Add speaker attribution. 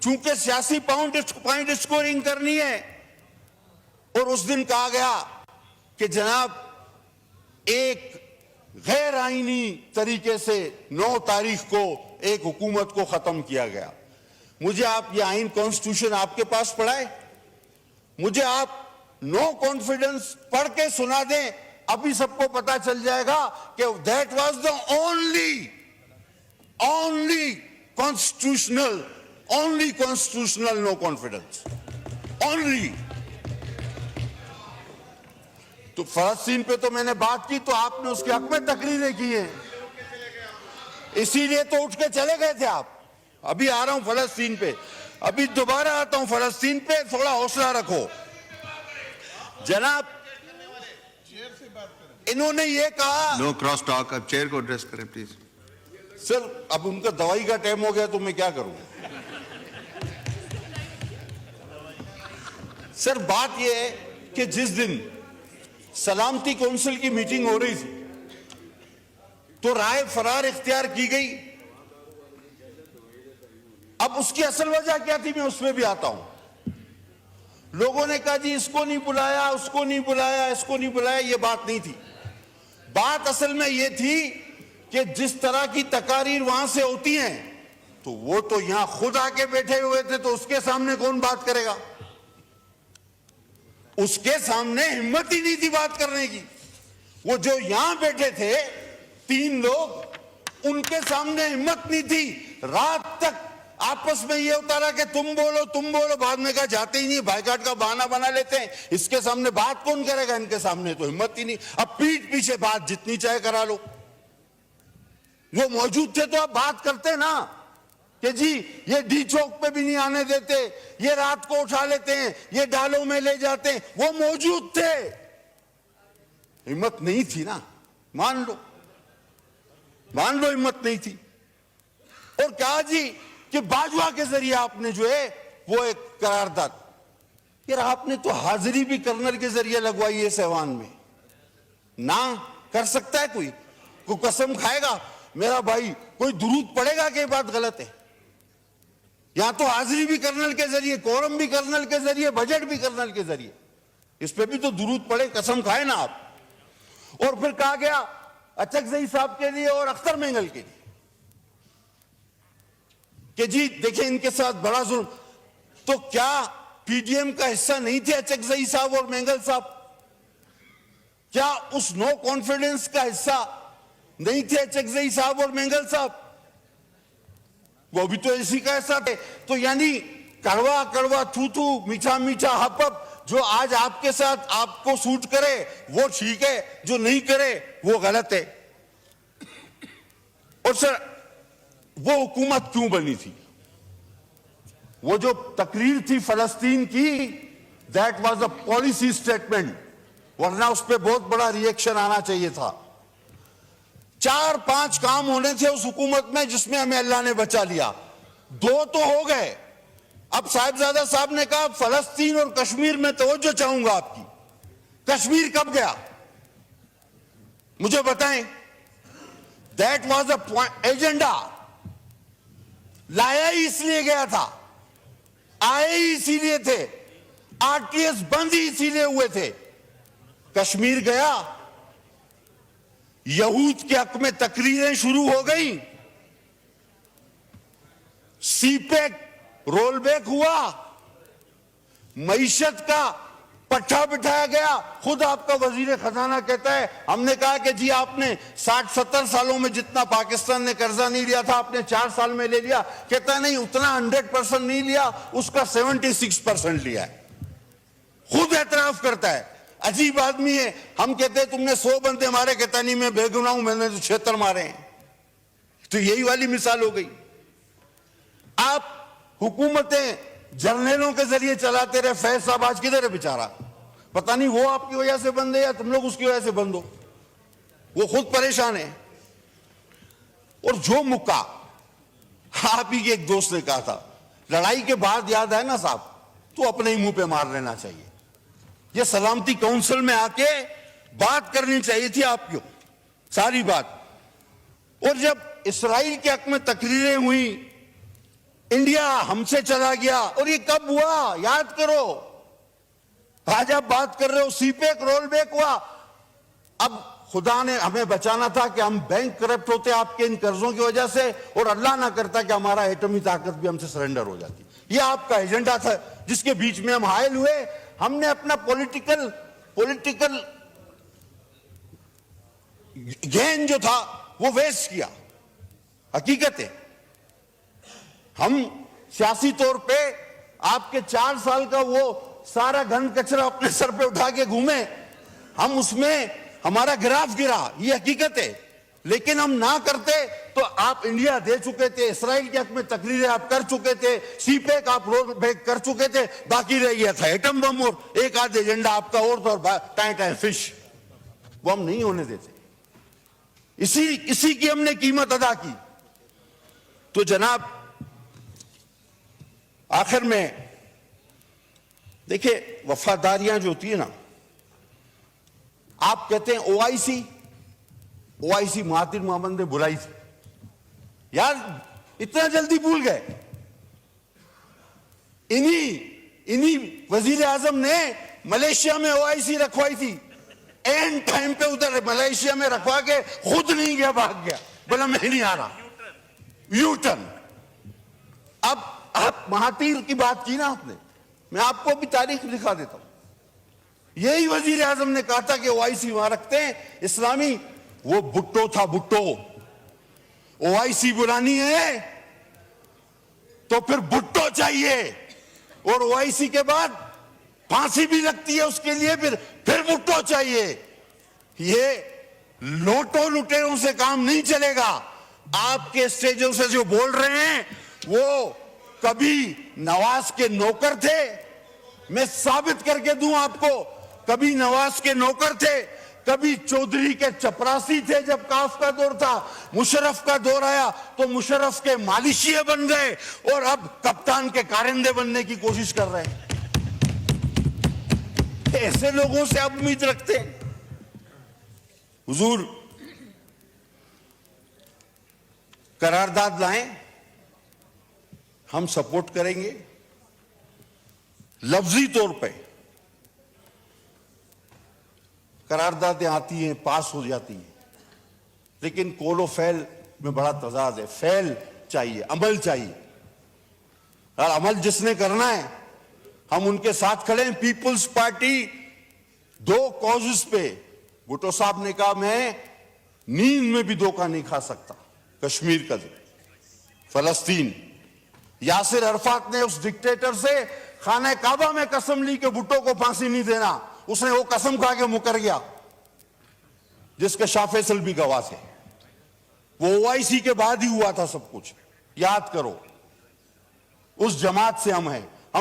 Speaker 1: चूंकि सियासी point scoring करनी है। और उस दिन कहा गया कि जनाब एक गैर आईनी तरीके से 9 तारीख को एक हुकूमत को खत्म किया गया। मुझे आप ये आइन कॉन्स्टिट्यूशन आपके पास पढ़ा है, मुझे आप नो कॉन्फिडेंस पढ़ के सुना दें, अभी सबको पता चल जाएगा कि that was the only constitutional no confidence only. तो फलस्तीन पे तो मैंने बात की, तो आपने उसके हक में तकरीरें की हैं, इसीलिए तो उठ के चले गए थे आप। अभी आ रहा हूं फलस्तीन पे, अभी दोबारा आता हूं फलस्तीन पे, थोड़ा हौसला रखो जनाब। इन्होंने ये कहा
Speaker 2: नो क्रॉस टॉक, अब चेयर को एड्रेस करें प्लीज।
Speaker 1: सर अब उनका दवाई का टाइम हो गया तो मैं क्या करूं। सर बात यह है कि जिस दिन सलामती काउंसिल की मीटिंग हो रही थी तो राय फरार इख्तियार की गई। अब उसकी असल वजह क्या थी, मैं उसमें भी आता हूं। लोगों ने कहा जी इसको नहीं बुलाया, उसको नहीं बुलाया, इसको नहीं बुलाया, ये बात नहीं थी। बात असल में ये थी कि जिस तरह की तकारीर वहां से होती हैं तो वो तो यहां खुद आके बैठे हुए थे, तो उसके सामने कौन बात करेगा। उसके सामने हिम्मत ही नहीं थी बात करने की। वो जो यहां बैठे थे 3 लोग, उनके सामने हिम्मत नहीं थी। रात तक आपस में ये होता रहा कि तुम बोलो, बाद में कहा जाते ही नहीं, बाइकाट का बहाना बना लेते हैं, इसके सामने बात कौन करेगा, इनके सामने तो हिम्मत ही नहीं। अब पीठ पीछे बात जितनी चाहे करा लो। वो मौजूद थे तो आप बात करते ना कि जी ये डी चौक पे भी नहीं आने देते, ये रात को उठा लेते हैं, ये डालों में ले जाते हैं। वो मौजूद थे, हिम्मत नहीं थी ना, मान लो हिम्मत नहीं थी। और कहा जी कि बाजवा के जरिए आपने जो है वो एक करारदाद, यार आपने तो हाजिरी भी कर्नल के जरिए लगवाई है सहवान में। ना कर सकता है कोई कसम खाएगा मेरा भाई, कोई दुरूद पड़ेगा कि बात गलत है। यहां तो हाजिरी भी कर्नल के जरिए, कोरम भी कर्नल के जरिए, बजट भी कर्नल के जरिए, इस पे भी तो दुरूद पड़े, कसम खाए ना आप। और फिर कहा गया अचकजई साहब के लिए और अख्तर मेंगल के लिए कि जी देखिए इनके साथ बड़ा जुल्म। तो क्या पीडीएम का हिस्सा नहीं थे अचकजई साहब और मेंगल साहब? क्या उस नो कॉन्फिडेंस का हिस्सा नहीं थे अचकजई साहब और मेंगल साहब? वो भी तो इसी का हिस्सा थे। तो यानी कड़वा कड़वा, थू थू, मीठा मीठा, हप हप, जो आज आपके साथ आपको सूट करे वो ठीक है, जो नहीं करे वो गलत है। और सर वो हुकूमत क्यों बनी थी? वो जो तकरीर थी फलस्तीन की, that was a policy statement, वरना उस पर बहुत बड़ा रिएक्शन आना चाहिए था। 4-5 काम होने थे उस हुकूमत में जिसमें हमें अल्लाह ने बचा लिया। 2 तो हो गए। अब साहिबजादा साहब ने कहा फलस्तीन और कश्मीर में तवज्जो चाहूंगा आपकी। कश्मीर कब गया मुझे बताएं। दैट वाज अ एजेंडा, लाया ही इसलिए गया था, आए ही इसीलिए थे, आरटीएस बंद ही इसीलिए हुए थे। कश्मीर गया, यहूद के हक में तकरीरें शुरू हो गई, सीपेक रोल बैक हुआ, मईशत का पट्टा बिठाया गया। खुद आपका वजीर खजाना कहता है, हमने कहा कि जी आपने 60-70 सालों में जितना पाकिस्तान ने कर्जा नहीं लिया था आपने 4 साल में ले लिया। कहता है नहीं, उतना 100% नहीं लिया, उसका 76% लिया है। खुद एतराफ करता है। अजीब आदमी है। हम कहते हैं तुमने 100 बंदे मारे, कहता नहीं मैं बेगुनाह हूं, मैंने तो 76 मारे हैं। तो यही वाली मिसाल हो गई। आप हुकूमतें जर्नलों के जरिए चलाते रहे। फैज साहब आज किधर है बेचारा, पता नहीं वो आपकी वजह से बंद है या तुम लोग उसकी वजह से बंद हो, वो खुद परेशान है। और जो मुक्का आप ही के एक दोस्त ने कहा था, लड़ाई के बाद याद है ना साहब, तो अपने ही मुंह पे मार लेना चाहिए। ये सलामती काउंसिल में आके बात करनी चाहिए थी आपको सारी बात। और जब इसराइल के हक में तकरीरें हुई, इंडिया हमसे चला गया। और ये कब हुआ, याद करो। आज आप बात कर रहे हो सीपेक रोल बैक हुआ। अब खुदा ने हमें बचाना था कि हम बैंक करप्ट होते आपके इन कर्जों की वजह से, और अल्लाह ना करता कि हमारा एटमी ताकत भी हमसे सरेंडर हो जाती। ये आपका एजेंडा था जिसके बीच में हम हायल हुए। हमने अपना पॉलिटिकल गेन जो था वो वेस्ट किया। हकीकत है हम सियासी तौर पे आपके 4 साल का वो सारा घन कचरा अपने सर पे उठा के घूमे, हम उसमें हमारा ग्राफ गिरा, ये हकीकत है। लेकिन हम ना करते तो आप इंडिया दे चुके थे, इसराइल के हक में तकरीरें आप कर चुके थे, सीपेक आप रोल बैक कर चुके थे, बाकी रह गया था एटम बम और एक आध एजेंडा आपका और टाइम टाइम फिश, वो हम नहीं होने देते। इसी की हमने कीमत अदा की। तो जनाब आखिर में देखिए, वफादारियां जो होती है ना, आप कहते हैं ओआईसी महातिर मोहम्मद ने बुलाई थी। यार इतना जल्दी भूल गए। इन्हीं वजीर आजम ने मलेशिया में ओआईसी रखवाई थी। एंड टाइम पे उधर मलेशिया में रखवा के खुद नहीं गया, भाग गया, बोला मैं नहीं आ रहा, यू टर्न। अब आप महातीर की बात की ना आपने, मैं आपको भी तारीख दिखा देता हूं। यही वजीर आजम ने कहा था कि ओआईसी वहां रखते हैं इस्लामी, वो भुट्टो था, भुट्टो। ओआईसी बुलानी है तो फिर भुट्टो चाहिए, और ओआईसी के बाद फांसी भी लगती है उसके लिए, फिर भुट्टो चाहिए। ये लोटो लुटेरों से काम नहीं चलेगा। आपके स्टेजों से जो बोल रहे हैं वो कभी नवाज के नौकर थे, मैं साबित करके दूं आपको, कभी नवाज के नौकर थे, कभी चौधरी के चपरासी थे जब काफ का दौर था, मुशर्रफ का दौर आया तो मुशर्रफ के मालिशिये बन गए, और अब कप्तान के कारिंदे बनने की कोशिश कर रहे हैं। ऐसे लोगों से आप उम्मीद रखते हैं? हुजूर करारदाद लाएं, हम सपोर्ट करेंगे। लफ्जी तौर पे करारदादें आती हैं, पास हो जाती हैं, लेकिन कोलो फैल में बड़ा तजाद है। फैल चाहिए, अमल चाहिए, और अमल जिसने करना है हम उनके साथ खड़े हैं। पीपुल्स पार्टी 2 कॉजेस पे, भुट्टो साहब ने कहा मैं नींद में भी धोखा नहीं खा सकता। कश्मीर का फलस्तीन, यासिर अरफात ने उस डिक्टेटर से खाने काबा में कसम ली कि भुट्टो को फांसी नहीं देना, उसने वो कसम खा के मुकर गया, जिसके शाह फैसल भी गवाह थे। वो ओआईसी के बाद ही हुआ था सब कुछ, याद करो। उस जमात से हम हैं।